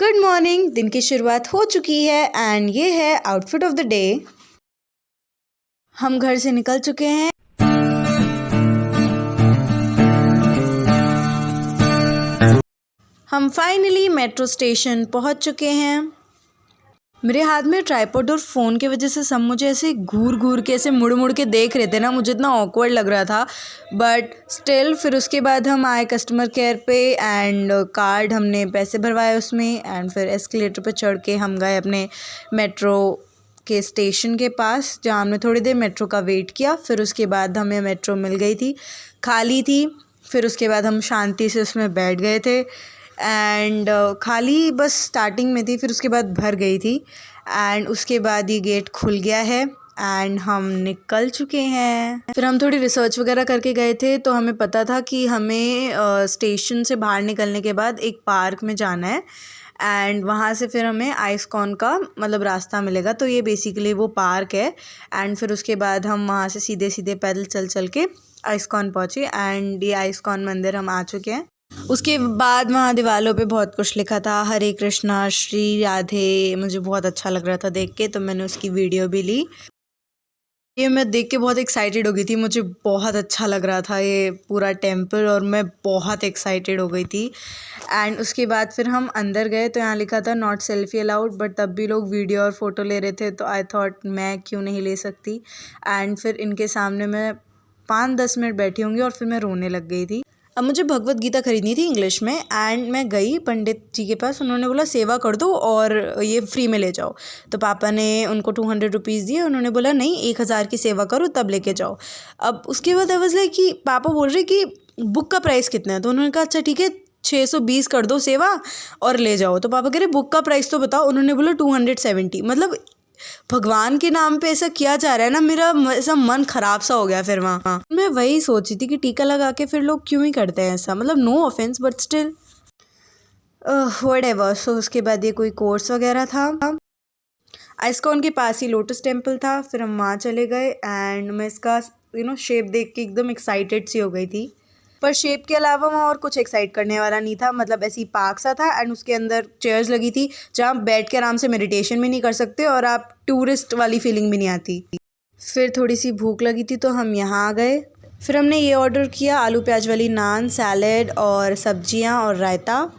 Good morning. दिन की शुरुआत हो चुकी है एंड ये है आउटफिट ऑफ द डे। हम घर से निकल चुके हैं। हम फाइनली मेट्रो स्टेशन पहुंच चुके हैं। मेरे हाथ में ट्राइपॉड और फ़ोन की वजह से सब मुझे ऐसे घूर घूर के ऐसे मुड़ मुड़ के देख रहे थे ना, मुझे इतना ऑकवर्ड लग रहा था। बट स्टिल फिर उसके बाद हम आए कस्टमर केयर पे एंड कार्ड हमने पैसे भरवाए उसमें एंड फिर एस्केलेटर पे चढ़ के हम गए अपने मेट्रो के स्टेशन के पास, जहाँ हमने थोड़ी देर मेट्रो का वेट किया। फिर उसके बाद हमें मेट्रो मिल गई थी, खाली थी। फिर उसके बाद हम शांति से उसमें बैठ गए थे एंड खाली बस स्टार्टिंग में थी, फिर उसके बाद भर गई थी एंड उसके बाद ये गेट खुल गया है एंड हम निकल चुके हैं। फिर हम थोड़ी रिसर्च वगैरह करके गए थे, तो हमें पता था कि हमें स्टेशन से बाहर निकलने के बाद एक पार्क में जाना है एंड वहाँ से फिर हमें आइसकॉन का मतलब रास्ता मिलेगा। तो ये बेसिकली वो पार्क है एंड फिर उसके बाद हम वहाँ से सीधे सीधे पैदल चल चल के आइसकॉन पहुँचे एंड ये आइसकॉन मंदिर हम आ चुके हैं। उसके बाद वहाँ दीवारों पे बहुत कुछ लिखा था, हरे कृष्णा श्री राधे। मुझे बहुत अच्छा लग रहा था देख के, तो मैंने उसकी वीडियो भी ली। ये मैं देख के बहुत एक्साइटेड हो गई थी, मुझे बहुत अच्छा लग रहा था ये पूरा टेम्पल और मैं बहुत एक्साइटेड हो गई थी। एंड उसके बाद फिर हम अंदर गए तो यहाँ लिखा था नॉट सेल्फी अलाउड, बट तब भी लोग वीडियो और फ़ोटो ले रहे थे, तो आई थॉट मैं क्यों नहीं ले सकती। एंड फिर इनके सामने मैं 5-10 मिनट बैठी होंगी और फिर मैं रोने लग गई थी। अब मुझे भगवत गीता खरीदनी थी इंग्लिश में एंड मैं गई पंडित जी के पास। उन्होंने बोला सेवा कर दो और ये फ्री में ले जाओ। तो पापा ने उनको 200 रुपीज़ दिए। उन्होंने बोला नहीं 1000 की सेवा करो तब लेके जाओ। अब उसके बाद आई वाज लाइक कि पापा बोल रहे कि बुक का प्राइस कितना है, तो उन्होंने कहा अच्छा ठीक है 620 कर दो सेवा और ले जाओ। तो पापा कह रहे बुक का प्राइस तो बताओ। उन्होंने बोला 270। मतलब भगवान के नाम पे ऐसा किया जा रहा है ना, मेरा ऐसा मन ख़राब सा हो गया। फिर वहाँ मैं वही सोची थी कि टीका लगा के फिर लोग क्यों ही करते हैं ऐसा, मतलब no offence but still whatever. So उसके बाद ये कोई कोर्स वगैरह था। आइसकॉन के पास ही लोटस टेम्पल था, फिर हम वहाँ चले गए एंड मैं इसका शेप देख के एकदम एक्साइटेड सी हो गई थी। पर शेप के अलावा वहाँ और कुछ एक्साइट करने वाला नहीं था। मतलब ऐसी पार्क सा था एंड उसके अंदर चेयर्स लगी थी जहाँ आप बैठ के आराम से मेडिटेशन भी नहीं कर सकते और आप टूरिस्ट वाली फीलिंग भी नहीं आती। फिर थोड़ी सी भूख लगी थी तो हम यहाँ आ गए। फिर हमने ये ऑर्डर किया, आलू प्याज वाली नान, सैलेड और सब्जियाँ और रायता।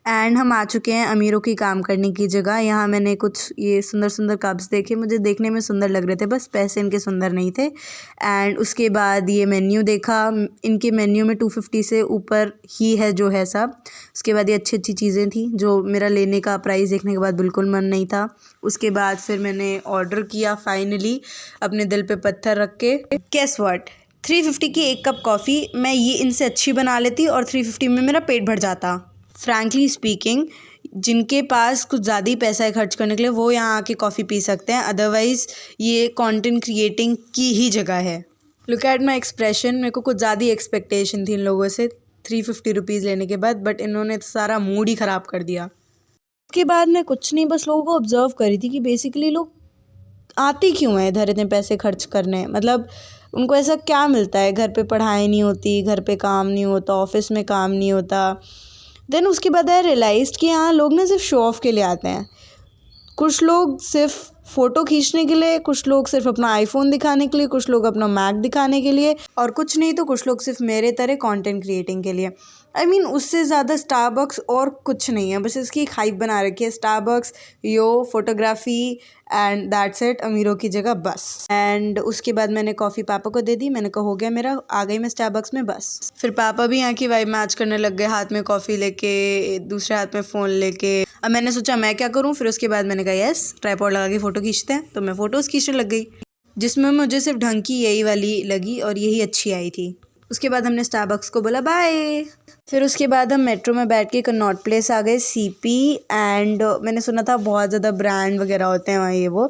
एंड हम आ चुके हैं अमीरों की काम करने की जगह। यहाँ मैंने कुछ ये सुंदर सुंदर कप्स देखे, मुझे देखने में सुंदर लग रहे थे, बस पैसे इनके सुंदर नहीं थे। एंड उसके बाद ये मेन्यू देखा। इनके मेन्यू में 250 से ऊपर ही है जो है सब। उसके बाद ये अच्छी अच्छी चीज़ें थी जो मेरा लेने का प्राइस देखने के बाद बिल्कुल मन नहीं था। उसके बाद फिर मैंने ऑर्डर किया फाइनली अपने दिल पे पत्थर रख के। गेस व्हाट, 350 की एक कप कॉफ़ी मैं ये इनसे अच्छी बना लेती और 350 में मेरा पेट भर जाता। फ्रैंकली स्पीकिंग, जिनके पास कुछ ज़्यादा ही पैसा है खर्च करने के लिए वो यहाँ आके कॉफ़ी पी सकते हैं, अदरवाइज़ ये कंटेंट क्रिएटिंग की ही जगह है। लुक एट माई एक्सप्रेशन, मेरे को कुछ ज़्यादा ही एक्सपेक्टेशन थी इन लोगों से 350 रुपीज़ लेने के बाद, बट इन्होंने सारा मूड ही ख़राब कर दिया। उसके बाद मैं कुछ नहीं, बस लोगों को ऑब्जर्व करी थी कि बेसिकली लोग आते क्यों हैं इधर इतने पैसे खर्च करने। मतलब उनको ऐसा क्या मिलता है, घर पे पढ़ाई नहीं होती, घर पे काम नहीं होता, ऑफिस में काम नहीं होता। देन उसके बाद आई रियलाइज़्ड कि यहाँ लोग ना सिर्फ शो ऑफ के लिए आते हैं। कुछ लोग सिर्फ फ़ोटो खींचने के लिए, कुछ लोग सिर्फ अपना आईफोन दिखाने के लिए, कुछ लोग अपना मैक दिखाने के लिए, और कुछ नहीं तो कुछ लोग सिर्फ मेरे तरह कंटेंट क्रिएटिंग के लिए। आई मीन उससे ज़्यादा स्टारबक्स और कुछ नहीं है, बस इसकी एक हाइप बना रखी है। Starbucks, yo, photography and that's it, अमीरों की जगह बस। एंड उसके बाद मैंने कॉफ़ी पापा को दे दी। मैंने कहा हो गया मेरा, आ गई मैं स्टारबक्स में बस। फिर पापा भी यहाँ की वाइब मैच करने लग गए, हाथ में कॉफ़ी लेके, दूसरे हाथ में फ़ोन लेके। अब मैंने सोचा मैं क्या करूँ, फिर उसके बाद मैंने कहा यस ट्राइपॉड लगा के फ़ोटो खींचते हैं, तो मैं फ़ोटोज़ खींचने लग गई, जिसमें मुझे सिर्फ ढंग की यही वाली लगी और यही अच्छी आई थी। उसके बाद हमने स्टारबक्स को बोला बाय। फिर उसके बाद हम मेट्रो में बैठ के कनॉट प्लेस आ गए, सीपी। एंड मैंने सुना था बहुत ज़्यादा ब्रांड वगैरह होते हैं वहाँ, ये वो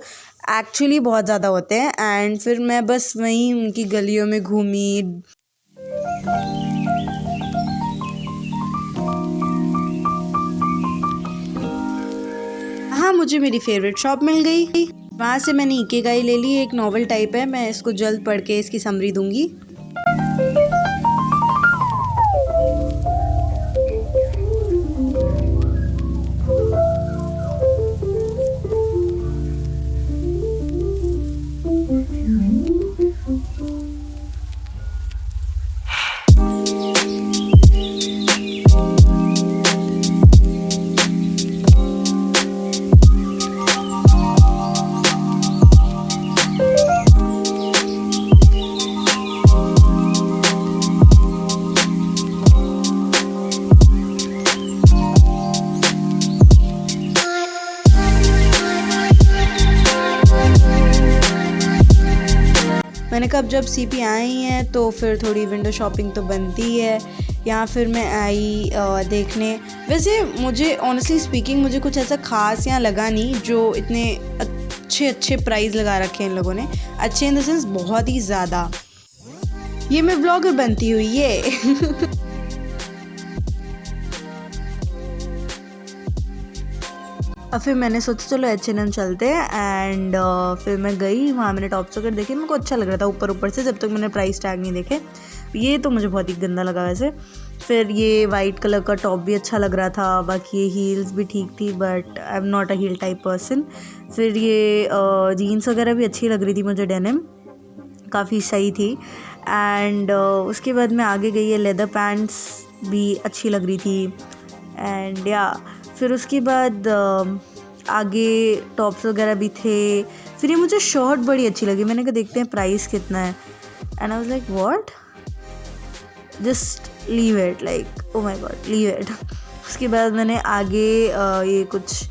एक्चुअली बहुत ज़्यादा होते हैं। एंड फिर मैं बस वहीं उनकी गलियों में घूमी। हाँ, मुझे मेरी फेवरेट शॉप मिल गई। वहाँ से मैंने इकिगाई ले ली, एक नॉवल टाइप है, मैं इसको जल्द पढ़ के इसकी समरी दूंगी। मैंने कहा अब जब सीपी आई हैं तो फिर थोड़ी विंडो शॉपिंग तो बनती है। यहाँ फिर मैं आई देखने। वैसे मुझे ऑनेस्टली स्पीकिंग मुझे कुछ ऐसा ख़ास यहाँ लगा नहीं, जो इतने अच्छे प्राइस लगा रखे हैं इन लोगों ने, अच्छे इन द सेंस बहुत ही ज़्यादा। ये मैं व्लॉगर बनती हुई ये और फिर मैंने सोचा चलो H&M चलते हैं एंड फिर मैं गई वहाँ। मैंने टॉप्स वगैरह देखे, मेरे को अच्छा लग रहा था ऊपर से, जब तक मैंने प्राइस टैग नहीं देखे। ये तो मुझे बहुत ही गंदा लगा वैसे। फिर ये वाइट कलर का टॉप भी अच्छा लग रहा था, बाकी ये हील्स भी ठीक थी, but I am not a heel type person. फिर ये जीन्स वगैरह भी अच्छी लग रही थी मुझे, डेनिम काफ़ी सही थी। एंड उसके बाद मैं आगे गई, है लेदर पैंट्स भी अच्छी लग रही थी। एंड या फिर उसके बाद आगे टॉप्स वगैरह भी थे। फिर ये मुझे शर्ट बड़ी अच्छी लगी, मैंने कहा देखते हैं प्राइस कितना है। And I was like what, just leave it, like oh my God leave it. उसके बाद मैंने आगे ये कुछ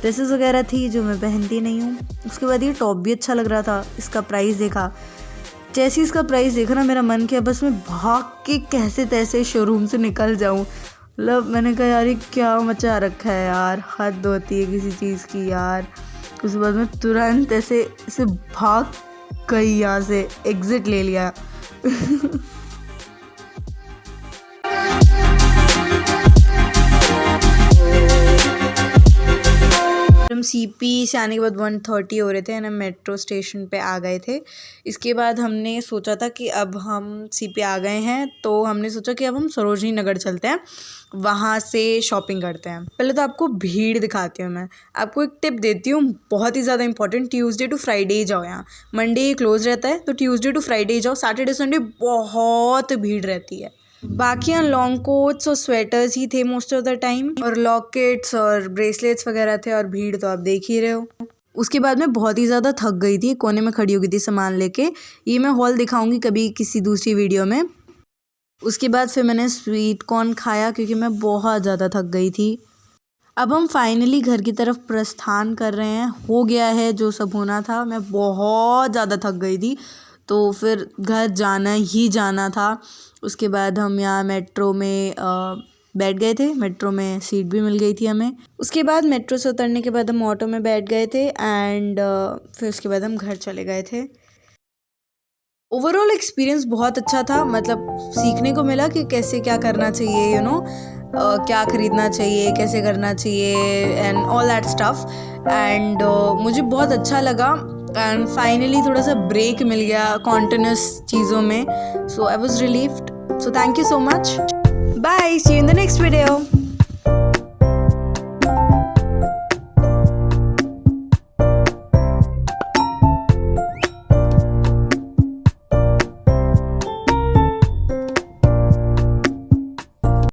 ड्रेसेस वगैरह थी जो मैं पहनती नहीं हूँ। उसके बाद ये टॉप भी अच्छा लग रहा था, इसका प्राइस देखा, जैसे इसका प्राइस देखा ना मेरा मन किया बस मैं भाग के कैसे तैसे शोरूम से निकल जाऊँ। मतलब मैंने कहा यार ये क्या मचा रखा है यार, हद होती है किसी चीज़ की यार। उसके बाद मैं तुरंत ऐसे भाग गई, यहाँ से एग्ज़िट ले लिया। हम सीपी से आने के बाद 1:30 हो रहे थे ना, मेट्रो स्टेशन पे आ गए थे। इसके बाद हमने सोचा था कि अब हम सीपी आ गए हैं तो हमने सोचा कि अब हम सरोजनी नगर चलते हैं, वहाँ से शॉपिंग करते हैं। पहले तो आपको भीड़ दिखाती हूँ। मैं आपको एक टिप देती हूँ, बहुत ही ज़्यादा इंपॉर्टेंट, ट्यूसडे टू फ्राइडे ही जाओ। यहाँ मंडे क्लोज रहता है, तो ट्यूसडे टू फ्राइडे जाओ। सैटरडे संडे बहुत भीड़ रहती है। बाकी यहाँ लॉन्ग कोट्स और स्वेटर्स ही थे मोस्ट ऑफ द टाइम, और लॉकेट्स और ब्रेसलेट्स वगैरह थे, और भीड़ तो आप देख ही रहे हो। उसके बाद मैं बहुत ही ज़्यादा थक गई थी, कोने में खड़ी हो गई थी सामान लेके। ये मैं हॉल दिखाऊंगी कभी किसी दूसरी वीडियो में। उसके बाद फिर मैंने स्वीट कॉर्न खाया क्योंकि मैं बहुत ज़्यादा थक गई थी। अब हम फाइनली घर की तरफ प्रस्थान कर रहे हैं। हो गया है जो सब होना था, मैं बहुत ज़्यादा थक गई थी तो फिर घर जाना ही जाना था। उसके बाद हम यहाँ मेट्रो में बैठ गए थे, मेट्रो में सीट भी मिल गई थी हमें। उसके बाद मेट्रो से उतरने के बाद हम ऑटो में बैठ गए थे एंड फिर उसके बाद हम घर चले गए थे। ओवरऑल एक्सपीरियंस बहुत अच्छा था, मतलब सीखने को मिला कि कैसे क्या करना चाहिए, क्या ख़रीदना चाहिए, कैसे करना चाहिए and all that stuff. And मुझे बहुत अच्छा लगा एंड फाइनली थोड़ा सा ब्रेक मिल गया कॉन्टिन्यूस चीज़ों में। So I was relieved. So thank you so much. Bye, see you in the next video.